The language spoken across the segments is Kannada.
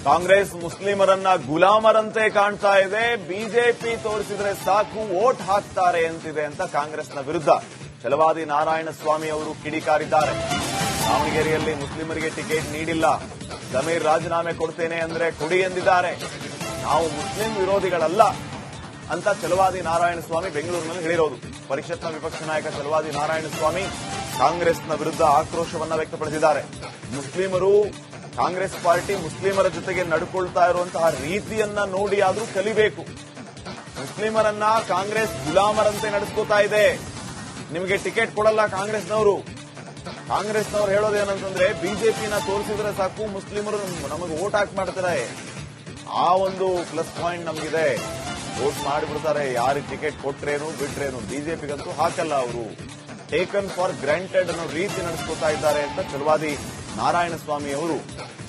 ಕಾಂಗ್ರೆಸ್ ಮುಸ್ಲಿಮರನ್ನ ಗುಲಾಮರಂತೆ ಕಾಣ್ತಾ ಇದೆ. ಬಿಜೆಪಿ ತೋರಿಸಿದ್ರೆ ಸಾಕು ವೋಟ್ ಹಾಕ್ತಾರೆ ಅಂತಿದೆ ಅಂತ ಕಾಂಗ್ರೆಸ್ನ ವಿರುದ್ಧ ಛಲವಾದಿ ನಾರಾಯಣಸ್ವಾಮಿ ಅವರು ಕಿಡಿಕಾರಿದ್ದಾರೆ. ದಾವಣಗೆರೆಯಲ್ಲಿ ಮುಸ್ಲಿಮರಿಗೆ ಟಿಕೆಟ್ ನೀಡಿಲ್ಲ, ಜಮೀರ್ ರಾಜೀನಾಮೆ ಕೊಡ್ತೇನೆ ಅಂದ್ರೆ ಕೊಡಿ ಎಂದಿದ್ದಾರೆ. ನಾವು ಮುಸ್ಲಿಂ ವಿರೋಧಿಗಳಲ್ಲ ಅಂತ ಛಲವಾದಿ ನಾರಾಯಣಸ್ವಾಮಿ ಬೆಂಗಳೂರಿನಲ್ಲಿ ಹೇಳಿರೋದು. ಪರಿಷತ್ನ ವಿಪಕ್ಷ ನಾಯಕ ಛಲವಾದಿ ನಾರಾಯಣಸ್ವಾಮಿ ಕಾಂಗ್ರೆಸ್ನ ವಿರುದ್ಧ ಆಕ್ರೋಶವನ್ನ ವ್ಯಕ್ತಪಡಿಸಿದ್ದಾರೆ. ಮುಸ್ಲಿಮರು, ಕಾಂಗ್ರೆಸ್ ಪಾರ್ಟಿ ಮುಸ್ಲಿಮರ ಜೊತೆಗೆ ನಡ್ಕೊಳ್ತಾ ಇರುವಂತಹ ರೀತಿಯನ್ನ ನೋಡಿ ಆದ್ರೂ ಕಲಿಬೇಕು. ಮುಸ್ಲಿಮರನ್ನ ಕಾಂಗ್ರೆಸ್ ಗುಲಾಮರಂತೆ ನಡೆಸ್ಕೋತಾ ಇದೆ. ನಿಮಗೆ ಟಿಕೆಟ್ ಕೊಡಲ್ಲ ಕಾಂಗ್ರೆಸ್ನವರು ಹೇಳೋದೇನಂತಂದ್ರೆ ಬಿಜೆಪಿನ ತೋರಿಸಿದ್ರೆ ಸಾಕು ಮುಸ್ಲಿಮರು ನಮಗೆ ವೋಟ್ ಹಾಕಿ ಮಾಡ್ತಾರೆ. ಆ ಒಂದು ಪ್ಲಸ್ ಪಾಯಿಂಟ್ ನಮಗಿದೆ, ವೋಟ್ ಮಾಡಿಬಿಡ್ತಾರೆ. ಯಾರಿಗೆ ಟಿಕೆಟ್ ಕೊಟ್ರೇನು ಬಿಟ್ರೇನು, ಬಿಜೆಪಿಗಂತೂ ಹಾಕಲ್ಲ. ಅವರು ಟೇಕನ್ ಫಾರ್ ಗ್ರಾಂಟೆಡ್ ಅನ್ನೋ ರೀತಿ ನಡೆಸ್ಕೋತಾ ಇದ್ದಾರೆ ಅಂತ ಛಲವಾದಿ ನಾರಾಯಣಸ್ವಾಮಿ ಅವರು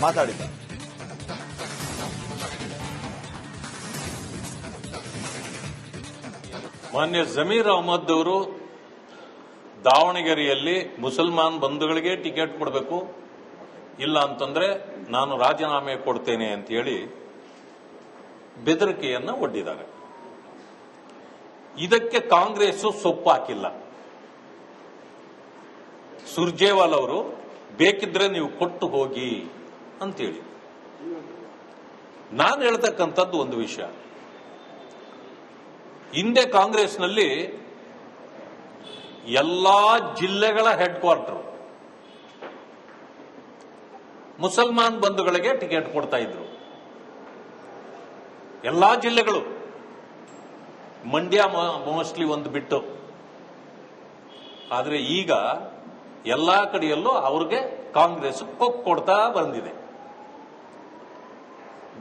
ಮಾತಾಡಿದ್ದಾರೆ. ಮಾನ್ಯ ಜಮೀರ್ ಅಹಮದ್ ಅವರು ದಾವಣಗೆರೆಯಲ್ಲಿ ಮುಸಲ್ಮಾನ್ ಬಂಧುಗಳಿಗೆ ಟಿಕೆಟ್ ಕೊಡಬೇಕು, ಇಲ್ಲ ಅಂತಂದ್ರೆ ನಾನು ರಾಜೀನಾಮೆ ಕೊಡ್ತೇನೆ ಅಂತ ಹೇಳಿ ಬೆದರಿಕೆಯನ್ನ ಒಡ್ಡಿದ್ದಾರೆ. ಇದಕ್ಕೆ ಕಾಂಗ್ರೆಸ್ ಸೊಪ್ಪು ಹಾಕಿಲ್ಲ. ಸುರ್ಜೇವಾಲ್ ಅವರು ಬೇಕಿದ್ರೆ ನೀವು ಕೊಟ್ಟು ಹೋಗಿ ಅಂತೇಳಿ. ನಾನು ಹೇಳ್ತಕ್ಕಂಥದ್ದು ಒಂದು ವಿಷಯ, ಹಿಂದೆ ಕಾಂಗ್ರೆಸ್ನಲ್ಲಿ ಎಲ್ಲಾ ಜಿಲ್ಲೆಗಳ ಹೆಡ್ ಕ್ವಾರ್ಟರ್ ಮುಸಲ್ಮಾನ್ ಬಂಧುಗಳಿಗೆ ಟಿಕೆಟ್ ಕೊಡ್ತಾ ಇದ್ರು. ಎಲ್ಲಾ ಜಿಲ್ಲೆಗಳು, ಮಂಡ್ಯ ಮೋಸ್ಟ್ಲಿ ಒಂದು ಬಿಟ್ಟು. ಆದ್ರೆ ಈಗ ಎಲ್ಲಾ ಕಡೆಯಲ್ಲೂ ಅವ್ರಿಗೆ ಕಾಂಗ್ರೆಸ್ ಕೊಡ್ತಾ ಬಂದಿದೆ.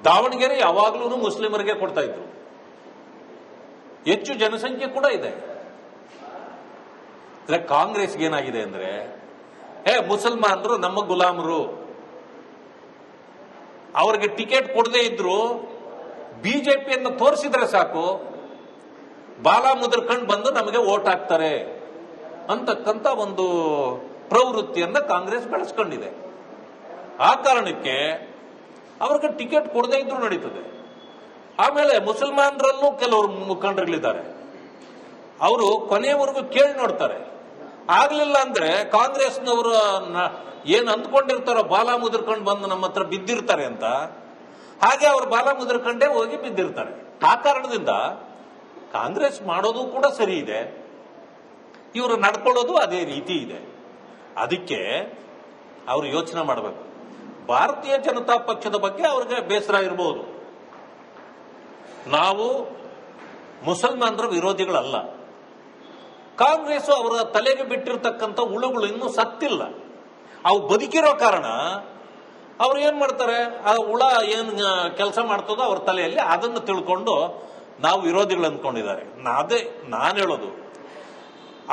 ದಾವಣಗೆರೆ ಯಾವಾಗಲೂ ಮುಸ್ಲಿಮರಿಗೆ ಕೊಡ್ತಾ ಇದ್ರು. ಹೆಚ್ಚು ಜನಸಂಖ್ಯೆ ಕೂಡ ಇದೆ. ಕಾಂಗ್ರೆಸ್ಗೆ ಏನಾಗಿದೆ ಅಂದ್ರೆ, ಮುಸಲ್ಮಾನರು ನಮ್ಮ ಗುಲಾಮರು, ಅವರಿಗೆ ಟಿಕೆಟ್ ಕೊಡದೇ ಇದ್ರು ಬಿಜೆಪಿಯನ್ನು ತೋರಿಸಿದ್ರೆ ಸಾಕು, ಬಾಲ ಮುದ್ರಕೊಂಡು ಬಂದು ನಮಗೆ ವೋಟ್ ಹಾಕ್ತಾರೆ ಅಂತಕ್ಕಂಥ ಒಂದು ಪ್ರವೃತ್ತಿಯನ್ನ ಕಾಂಗ್ರೆಸ್ ಬೆಳೆಸ್ಕೊಂಡಿದೆ. ಆ ಕಾರಣಕ್ಕೆ ಅವ್ರಿಗೆ ಟಿಕೆಟ್ ಕೊಡದೇ ಇದ್ರು ನಡೀತದೆ. ಆಮೇಲೆ ಮುಸಲ್ಮಾನರಲ್ಲೂ ಕೆಲವರು ಮುಖಂಡರುಗಳಿದ್ದಾರೆ, ಅವರು ಕೊನೆಯವರೆಗೂ ಕೇಳಿ ನೋಡ್ತಾರೆ. ಆಗ್ಲಿಲ್ಲ ಅಂದ್ರೆ ಕಾಂಗ್ರೆಸ್ನವರು ಏನ್ ಅಂದ್ಕೊಂಡಿರ್ತಾರೋ ಬಾಲ ಮುದ್ರಕೊಂಡು ಬಂದು ನಮ್ಮ ಹತ್ರ ಬಿದ್ದಿರ್ತಾರೆ ಅಂತ, ಹಾಗೆ ಅವರು ಬಾಲ ಮುದ್ರಕೊಂಡೇ ಹೋಗಿ ಬಿದ್ದಿರ್ತಾರೆ. ಆ ಕಾರಣದಿಂದ ಕಾಂಗ್ರೆಸ್ ಮಾಡೋದು ಕೂಡ ಸರಿ ಇದೆ, ಇವರು ನಡ್ಕೊಳ್ಳೋದು ಅದೇ ರೀತಿ ಇದೆ. ಅದಕ್ಕೆ ಅವರು ಯೋಚನೆ ಮಾಡಬೇಕು. ಭಾರತೀಯ ಜನತಾ ಪಕ್ಷದ ಬಗ್ಗೆ ಅವ್ರಿಗೆ ಬೇಸರ ಇರಬಹುದು. ನಾವು ಮುಸಲ್ಮಾನರ ವಿರೋಧಿಗಳಲ್ಲ. ಕಾಂಗ್ರೆಸ್ ಅವರ ತಲೆಗೆ ಬಿಟ್ಟಿರ್ತಕ್ಕಂಥ ಹುಳುಗಳು ಇನ್ನೂ ಸತ್ತಿಲ್ಲ. ಅವು ಬದುಕಿರೋ ಕಾರಣ ಅವ್ರು ಏನ್ ಮಾಡ್ತಾರೆ, ಆ ಹುಳ ಏನ್ ಕೆಲಸ ಮಾಡ್ತದೋ ಅವ್ರ ತಲೆಯಲ್ಲಿ ಅದನ್ನು ತಿಳ್ಕೊಂಡು ನಾವು ವಿರೋಧಿಗಳು ಅಂದ್ಕೊಂಡಿದ್ದಾರೆ. ಅದೇ ನಾನು ಹೇಳೋದು,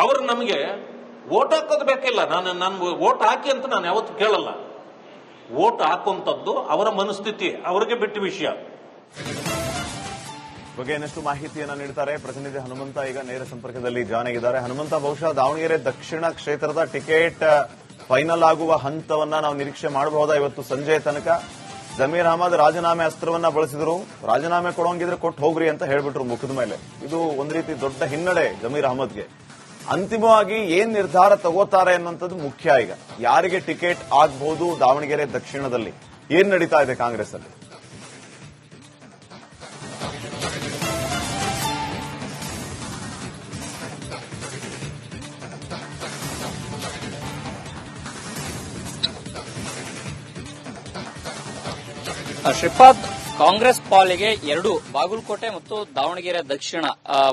ಅವರು ನಮಗೆ ವೋಟ್ ಹಾಕೋದು ಬೇಕಿಲ್ಲ. ನಾನು ವೋಟ್ ಹಾಕಿ ಅಂತ ನಾನು ಯಾವತ್ತು ಕೇಳಲ್ಲ. ವೋಟ್ ಹಾಕುವಂಥದ್ದು ಅವರ ಮನಸ್ಥಿತಿ, ಅವರಿಗೆ ಬಿಟ್ಟ ವಿಷಯ. ಬಗ್ಗೆ ಇನ್ನಷ್ಟು ಮಾಹಿತಿಯನ್ನ ನೀಡ್ತಾರೆ ಪ್ರತಿನಿಧಿ ಹನುಮಂತ. ಈಗ ನೇರ ಸಂಪರ್ಕದಲ್ಲಿ ಜಾಯ್ನ್ ಆಗಿದ್ದಾರೆ. ಹನುಮಂತ, ಬಹುಶಃ ದಾವಣಗೆರೆ ದಕ್ಷಿಣ ಕ್ಷೇತ್ರದ ಟಿಕೆಟ್ ಫೈನಲ್ ಆಗುವ ಹಂತವನ್ನ ನಾವು ನಿರೀಕ್ಷೆ ಮಾಡಬಹುದಾ ಇವತ್ತು ಸಂಜೆ ತನಕ? ಜಮೀರ್ ಅಹಮದ್ ರಾಜೀನಾಮೆ ಅಸ್ತ್ರವನ್ನ ಬಳಸಿದ್ರು, ರಾಜೀನಾಮೆ ಕೊಡೋಂಗಿದ್ರೆ ಕೊಟ್ಟು ಹೋಗ್ರಿ ಅಂತ ಹೇಳ್ಬಿಟ್ರು ಮುಖದ ಮೇಲೆ. ಇದು ಒಂದು ರೀತಿ ದೊಡ್ಡ ಹಿನ್ನಡೆ ಜಮೀರ್ ಅಹಮದ್ಗೆ. ಅಂತಿಮವಾಗಿ ಏನ್ ನಿರ್ಧಾರ ತಗೋತಾರೆ ಅನ್ನುವಂಥದ್ದು ಮುಖ್ಯ. ಈಗ ಯಾರಿಗೆ ಟಿಕೆಟ್ ಆಗಬಹುದು ದಾವಣಗೆರೆ ದಕ್ಷಿಣದಲ್ಲಿ, ಏನ್ ನಡೀತಾ ಇದೆ ಕಾಂಗ್ರೆಸ್ ಅಲ್ಲಿ? ಶ್ರೀಪಾದ್, ಕಾಂಗ್ರೆಸ್ ಪಾಲಿಗೆ ಎರಡು ಬಾಗಲಕೋಟೆ ಮತ್ತು ದಾವಣಗೆರೆ ದಕ್ಷಿಣ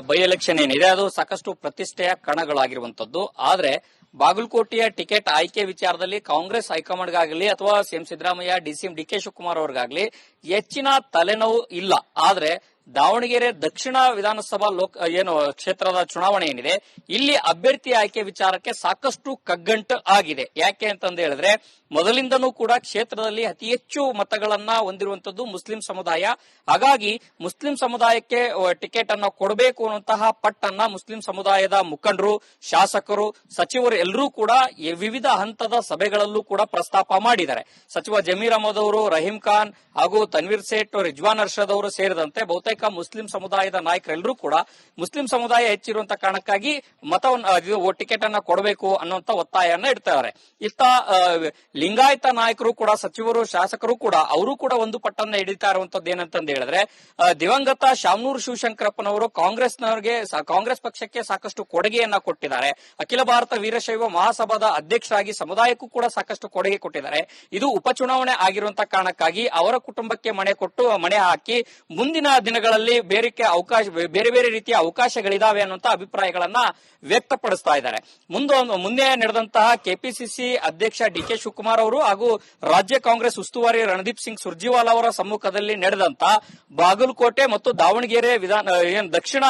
ಬೈ ಎಲೆಕ್ಷನ್ ಏನಿದೆ ಅದು ಸಾಕಷ್ಟು ಪ್ರತಿಷ್ಠೆಯ ಕಣಗಳಾಗಿರುವಂತದ್ದು. ಆದ್ರೆ ಬಾಗಲಕೋಟೆಯ ಟಿಕೆಟ್ ಆಯ್ಕೆ ವಿಚಾರದಲ್ಲಿ ಕಾಂಗ್ರೆಸ್ ಹೈಕಮಾಂಡ್ಗಾಗಲಿ ಅಥವಾ CM Siddaramaiah, DCM DK Shivakumar ಅವರಿಗಾಗಲಿ ಹೆಚ್ಚಿನ ತಲೆನೋವು ಇಲ್ಲ. ಆದ್ರೆ ದಾವಣಗೆರೆ ದಕ್ಷಿಣ ವಿಧಾನಸಭಾ ಕ್ಷೇತ್ರದ ಚುನಾವಣೆ ಏನಿದೆ, ಇಲ್ಲಿ ಅಭ್ಯರ್ಥಿ ಆಯ್ಕೆ ವಿಚಾರಕ್ಕೆ ಸಾಕಷ್ಟು ಕಗ್ಗಂಟು ಆಗಿದೆ. ಯಾಕೆ ಅಂತಂದು ಹೇಳಿದ್ರೆ, ಮೊದಲಿಂದನೂ ಕೂಡ ಕ್ಷೇತ್ರದಲ್ಲಿ ಅತಿ ಹೆಚ್ಚು ಮತಗಳನ್ನ ಹೊಂದಿರುವಂತದ್ದು ಮುಸ್ಲಿಂ ಸಮುದಾಯ. ಹಾಗಾಗಿ ಮುಸ್ಲಿಂ ಸಮುದಾಯಕ್ಕೆ ಟಿಕೆಟ್ ಅನ್ನ ಕೊಡಬೇಕು ಅನ್ನುವಂತಹ ಪಟ್ಟನ್ನ ಮುಸ್ಲಿಂ ಸಮುದಾಯದ ಮುಖಂಡರು, ಶಾಸಕರು, ಸಚಿವರು ಎಲ್ಲರೂ ಕೂಡ ವಿವಿಧ ಹಂತದ ಸಭೆಗಳಲ್ಲೂ ಕೂಡ ಪ್ರಸ್ತಾಪ ಮಾಡಿದ್ದಾರೆ. ಸಚಿವ ಜಮೀರ್ ಅಹಮದ್ ಅವರು, ರಹೀಂ ಖಾನ್ ಹಾಗೂ ತನ್ವೀರ್ ಸೇಠ್, ರಿಜ್ವಾನ್ ಅರ್ಷದ್ ಅವರು ಸೇರಿದಂತೆ ಬಹುತೇಕ ಮುಸ್ಲಿಂ ಸಮುದಾಯದ ನಾಯಕರೆಲ್ಲರೂ ಕೂಡ ಮುಸ್ಲಿಂ ಸಮುದಾಯ ಹೆಚ್ಚಿರುವಂತಹ ಕಾರಣಕ್ಕಾಗಿ ಮತವನ್ನು ಟಿಕೆಟ್ ಅನ್ನ ಕೊಡಬೇಕು ಅನ್ನುವಂತ ಒತ್ತಾಯನ್ನ ಇಡ್ತಾರೆ. ಇತ್ತ ಲಿಂಗಾಯತ ನಾಯಕರು ಕೂಡ, ಸಚಿವರು, ಶಾಸಕರು ಕೂಡ ಅವರು ಕೂಡ ಒಂದು ಪಟ್ಟನ್ನ ಹಿಡಿತಾ ಇರುವಂತದ್ದು ಏನಂತಂದು ಹೇಳಿದ್ರೆ, ದಿವಂಗತ ಶಾಮನೂರು ಶಿವಶಂಕರಪ್ಪನವರು ಕಾಂಗ್ರೆಸ್ ಪಕ್ಷಕ್ಕೆ ಸಾಕಷ್ಟು ಕೊಡುಗೆಯನ್ನ ಕೊಟ್ಟಿದ್ದಾರೆ. ಅಖಿಲ ಭಾರತ ವೀರಶೈವ ಮಹಾಸಭಾದ ಅಧ್ಯಕ್ಷರಾಗಿ ಸಮುದಾಯಕ್ಕೂ ಕೂಡ ಸಾಕಷ್ಟು ಕೊಡುಗೆ ಕೊಟ್ಟಿದ್ದಾರೆ. ಇದು ಉಪಚುನಾವಣೆ ಆಗಿರುವಂತಹ ಕಾರಣಕ್ಕಾಗಿ ಅವರ ಕುಟುಂಬಕ್ಕೆ ಮಣೆ ಹಾಕಿ ಮುಂದಿನ ದಿನಗಳಲ್ಲಿ ಬೇರೆ ಬೇರೆ ರೀತಿಯ ಅವಕಾಶಗಳಿದಾವೆ ಅನ್ನುವಂತ ಅಭಿಪ್ರಾಯಗಳನ್ನ ವ್ಯಕ್ತಪಡಿಸ್ತಾ ಇದ್ದಾರೆ. ಮುಂದೆ ನಡೆದಂತಹ ಕೆಪಿಸಿಸಿ ಅಧ್ಯಕ್ಷ ಡಿಕೆ ಶಿವಕುಮಾರ್ ಅವರು ಹಾಗೂ ರಾಜ್ಯ ಕಾಂಗ್ರೆಸ್ ಉಸ್ತುವಾರಿ ರಣದೀಪ್ ಸಿಂಗ್ ಸುರ್ಜಿವಾಲಾ ಅವರ ಸಮ್ಮುಖದಲ್ಲಿ ನಡೆದಂತ ಬಾಗಲಕೋಟೆ ಮತ್ತು ದಾವಣಗೆರೆ ದಕ್ಷಿಣ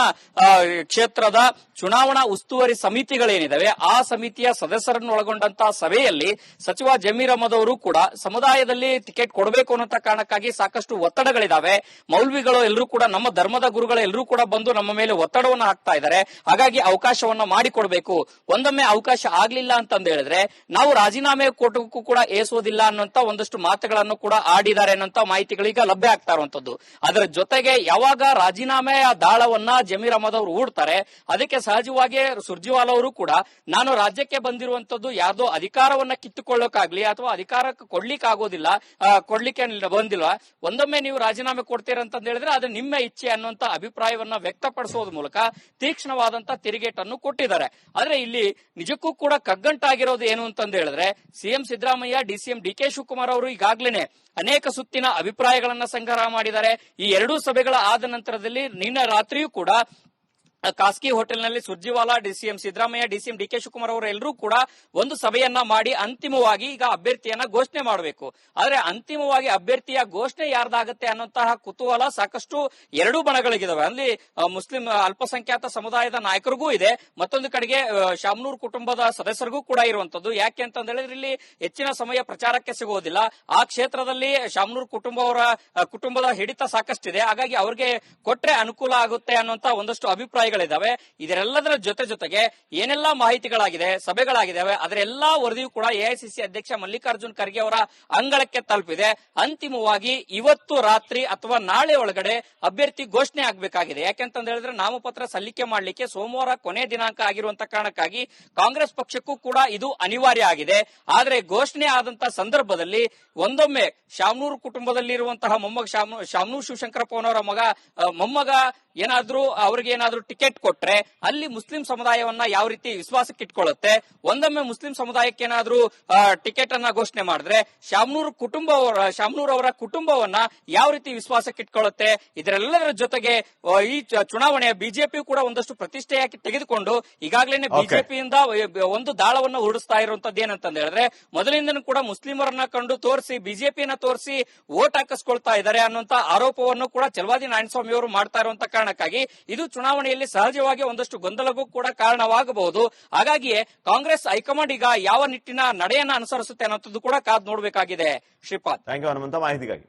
ಕ್ಷೇತ್ರದ ಚುನಾವಣಾ ಉಸ್ತುವಾರಿ ಸಮಿತಿಗಳೇನಿದಾವೆ ಆ ಸಮಿತಿಯ ಸದಸ್ಯರನ್ನು ಒಳಗೊಂಡಂತಹ ಸಭೆಯಲ್ಲಿ ಸಚಿವ ಜಮೀರ್ ಅಹಮದ್ ಅವರು ಕೂಡ ಸಮುದಾಯದಲ್ಲಿ ಟಿಕೆಟ್ ಕೊಡಬೇಕು ಅನ್ನೋ ಕಾರಣಕ್ಕಾಗಿ ಸಾಕಷ್ಟು ಒತ್ತಡಗಳಿದಾವೆ. ಮೌಲ್ವಿಗಳು ಎಲ್ಲರೂ ಕೂಡ, ನಮ್ಮ ಧರ್ಮದ ಗುರುಗಳು ಎಲ್ಲರೂ ಕೂಡ ಬಂದು ನಮ್ಮ ಮೇಲೆ ಒತ್ತಡವನ್ನು ಹಾಕ್ತಾ ಇದ್ದಾರೆ. ಹಾಗಾಗಿ ಅವಕಾಶವನ್ನ ಮಾಡಿಕೊಡ್ಬೇಕು. ಒಂದೊಮ್ಮೆ ಅವಕಾಶ ಆಗ್ಲಿಲ್ಲ ಅಂತಂದು ಹೇಳಿದ್ರೆ ನಾವು ರಾಜೀನಾಮೆ ಕೊಟ್ಟಕ್ಕೂ ಕೂಡ ಏಸೋದಿಲ್ಲ ಅನ್ನೋಂತ ಒಂದಷ್ಟು ಮಾತುಗಳನ್ನು ಕೂಡ ಆಡಿದ್ದಾರೆ ಅನ್ನೋಂತ ಮಾಹಿತಿಗಳೀಗ ಲಭ್ಯ ಆಗ್ತಾ ಇರುವಂತದ್ದು. ಅದರ ಜೊತೆಗೆ ಯಾವಾಗ ರಾಜೀನಾಮೆಯ ದಾಳವನ್ನ ಜಮೀರ್ ಅಹಮದ್ ಅವರು ಹೂಡ್ತಾರೆ, ಅದಕ್ಕೆ ಸಹಜವಾಗಿ ಸುರ್ಜಿವಾಲಾ ಅವರು ಕೂಡ ನಾನು ರಾಜ್ಯಕ್ಕೆ ಬಂದಿರುವಂತದ್ದು ಯಾರ್ದೋ ಅಧಿಕಾರವನ್ನ ಕಿತ್ತುಕೊಳ್ಳೋಕಾಗ್ಲಿ ಅಥವಾ ಅಧಿಕಾರಕ್ಕೆ ಕೊಡ್ಲಿಕ್ಕೆ ಬಂದಿಲ್ಲ, ಒಂದೊಮ್ಮೆ ನೀವು ರಾಜೀನಾಮೆ ಕೊಡ್ತೀರಂತ ಹೇಳಿದ್ರೆ ಅದು ನಿಮ್ಮ ಇಚ್ಛೆ ಅನ್ನುವಂತ ಅಭಿಪ್ರಾಯವನ್ನ ವ್ಯಕ್ತಪಡಿಸೋದ್ರ ಮೂಲಕ ತೀಕ್ಷ್ಣವಾದಂತ ತಿರುಗೇಟನ್ನು ಕೊಟ್ಟಿದ್ದಾರೆ. ಆದ್ರೆ ಇಲ್ಲಿ ನಿಜಕ್ಕೂ ಕೂಡ ಕಗ್ಗಂಟಾಗಿರೋದು ಏನು ಅಂತಂದು ಹೇಳಿದ್ರೆ, CM Siddaramaiah, DCM DK Shivakumar ಅವರು ಈಗಾಗಲೇ ಅನೇಕ ಸುತ್ತಿನ ಅಭಿಪ್ರಾಯಗಳನ್ನ ಸಂಗ್ರಹ ಮಾಡಿದ್ದಾರೆ. ಈ ಎರಡೂ ಸಭೆಗಳ ಆದ ನಂತರದಲ್ಲಿ ನಿನ್ನೆ ರಾತ್ರಿಯೂ ಕೂಡ ಖಾಸಗಿ ಹೋಟೆಲ್ನಲ್ಲಿ Surjewala, DCM Siddaramaiah, DCM DK Shivakumar ಅವರು ಎಲ್ಲರೂ ಕೂಡ ಒಂದು ಸಭೆಯನ್ನ ಮಾಡಿ ಅಂತಿಮವಾಗಿ ಈಗ ಅಭ್ಯರ್ಥಿಯನ್ನ ಘೋಷಣೆ ಮಾಡಬೇಕು. ಆದ್ರೆ ಅಂತಿಮವಾಗಿ ಅಭ್ಯರ್ಥಿಯ ಘೋಷಣೆ ಯಾರ್ದಾಗತ್ತೆ ಅನ್ನೋಂತಹ ಕುತೂಹಲ ಸಾಕಷ್ಟು ಎರಡೂ ಬಣಗಳಿಗಿದಾವೆ. ಅಲ್ಲಿ ಮುಸ್ಲಿಂ ಅಲ್ಪಸಂಖ್ಯಾತ ಸಮುದಾಯದ ನಾಯಕರಿಗೂ ಇದೆ, ಮತ್ತೊಂದು ಕಡೆಗೆ ಶಾಮನೂರ್ ಕುಟುಂಬದ ಸದಸ್ಯರಿಗೂ ಕೂಡ ಇರುವಂತದ್ದು. ಯಾಕೆ ಅಂತ ಹೇಳಿದ್ರೆ ಇಲ್ಲಿ ಹೆಚ್ಚಿನ ಸಮಯ ಪ್ರಚಾರಕ್ಕೆ ಸಿಗುವುದಿಲ್ಲ. ಆ ಕ್ಷೇತ್ರದಲ್ಲಿ ಶಾಮನೂರ್ ಕುಟುಂಬದ ಹಿಡಿತ ಸಾಕಷ್ಟಿದೆ. ಹಾಗಾಗಿ ಅವ್ರಿಗೆ ಕೊಟ್ರೆ ಅನುಕೂಲ ಆಗುತ್ತೆ ಅನ್ನುವಂತ ಒಂದಷ್ಟು ಅಭಿಪ್ರಾಯ ಇದಾವೆ. ಇದರೆಲ್ಲದರ ಜೊತೆಗೆ ಏನೆಲ್ಲಾ ಮಾಹಿತಿಗಳಾಗಿದೆ, ಸಭೆಗಳಾಗಿದ್ದಾವೆ, ಅದರೆಲ್ಲಾ ವರದಿಯೂ ಕೂಡ ಎಐಸಿಸಿ ಅಧ್ಯಕ್ಷ ಮಲ್ಲಿಕಾರ್ಜುನ್ ಖರ್ಗೆ ಅವರ ಅಂಗಳಕ್ಕೆ ತಲುಪಿದೆ. ಅಂತಿಮವಾಗಿ ಇವತ್ತು ರಾತ್ರಿ ಅಥವಾ ನಾಳೆ ಒಳಗಡೆ ಅಭ್ಯರ್ಥಿ ಘೋಷಣೆ ಆಗಬೇಕಾಗಿದೆ. ಯಾಕೆಂತ ಹೇಳಿದ್ರೆ ನಾಮಪತ್ರ ಸಲ್ಲಿಕೆ ಮಾಡಲಿಕ್ಕೆ ಸೋಮವಾರ ಕೊನೆ ದಿನಾಂಕ ಆಗಿರುವಂತಹ ಕಾರಣಕ್ಕಾಗಿ ಕಾಂಗ್ರೆಸ್ ಪಕ್ಷಕ್ಕೂ ಕೂಡ ಇದು ಅನಿವಾರ್ಯ ಆಗಿದೆ. ಆದ್ರೆ ಘೋಷಣೆ ಆದಂತಹ ಸಂದರ್ಭದಲ್ಲಿ ಒಂದೊಮ್ಮೆ ಶಾಮನೂರು ಕುಟುಂಬದಲ್ಲಿರುವಂತಹ ಶಾಮನೂರು ಶಿವಶಂಕರಪ್ಪನವರ ಮೊಮ್ಮಗ ಅವ್ರಿಗೆ ಟಿಕೆಟ್ ಕೊಟ್ರೆ ಅಲ್ಲಿ ಮುಸ್ಲಿಂ ಸಮುದಾಯವನ್ನ ಯಾವ ರೀತಿ ವಿಶ್ವಾಸಕ್ಕೆ ಇಟ್ಕೊಳ್ಳುತ್ತೆ, ಒಂದೊಮ್ಮೆ ಮುಸ್ಲಿಂ ಸಮುದಾಯಕ್ಕೆ ಏನಾದ್ರೂ ಟಿಕೆಟ್ ಅನ್ನ ಘೋಷಣೆ ಮಾಡಿದ್ರೆ ಶಾಮನೂರ್ ಅವರ ಕುಟುಂಬವನ್ನ ಯಾವ ರೀತಿ ವಿಶ್ವಾಸಕ್ಕೆ ಇಟ್ಕೊಳ್ಳುತ್ತೆ. ಇದರೆಲ್ಲದರ ಜೊತೆಗೆ ಈ ಚುನಾವಣೆಯ ಬಿಜೆಪಿ ಕೂಡ ಒಂದಷ್ಟು ಪ್ರತಿಷ್ಠೆಯಾಗಿ ತೆಗೆದುಕೊಂಡು ಈಗಾಗಲೇ ಬಿಜೆಪಿಯಿಂದ ಒಂದು ದಾಳವನ್ನು ಹೊರಡಿಸ್ತಾ ಇರುವಂತದ್ದು ಏನಂತ ಹೇಳಿದ್ರೆ, ಮೊದಲಿಂದನೂ ಕೂಡ ಮುಸ್ಲಿಮರನ್ನ ಕಂಡು ತೋರಿಸಿ ಬಿಜೆಪಿಯನ್ನ ತೋರಿಸಿ ವೋಟ್ ಹಾಕಿಸ್ಕೊಳ್ತಾ ಇದ್ದಾರೆ ಅನ್ನುವಂತ ಆರೋಪವನ್ನು ಕೂಡ ಚಲವಾದಿ ನಾರಾಯಣಸ್ವಾಮಿ ಅವರು ಮಾಡ್ತಾ ಇರುವಂತ ಕಾರಣಕ್ಕಾಗಿ ಇದು ಚುನಾವಣೆಯಲ್ಲಿ ಸಹಜವಾಗಿ ಒಂದಷ್ಟು ಗೊಂದಲಕ್ಕೂ ಕೂಡ ಕಾರಣವಾಗಬಹುದು. ಹಾಗಾಗಿಯೇ ಕಾಂಗ್ರೆಸ್ ಹೈಕಮಾಂಡ್ ಈಗ ಯಾವ ನಿಟ್ಟಿನ ನಡೆಯನ್ನ ಅನುಸರಿಸುತ್ತೆ ಅನ್ನೋದು ಕೂಡ ಕಾದು ನೋಡಬೇಕಾಗಿದೆ. ಶ್ರೀಪಾದ್, ಥ್ಯಾಂಕ್ ಯು ಹನುಮಂತ ಮಾಹಿತಿಗಾಗಿ.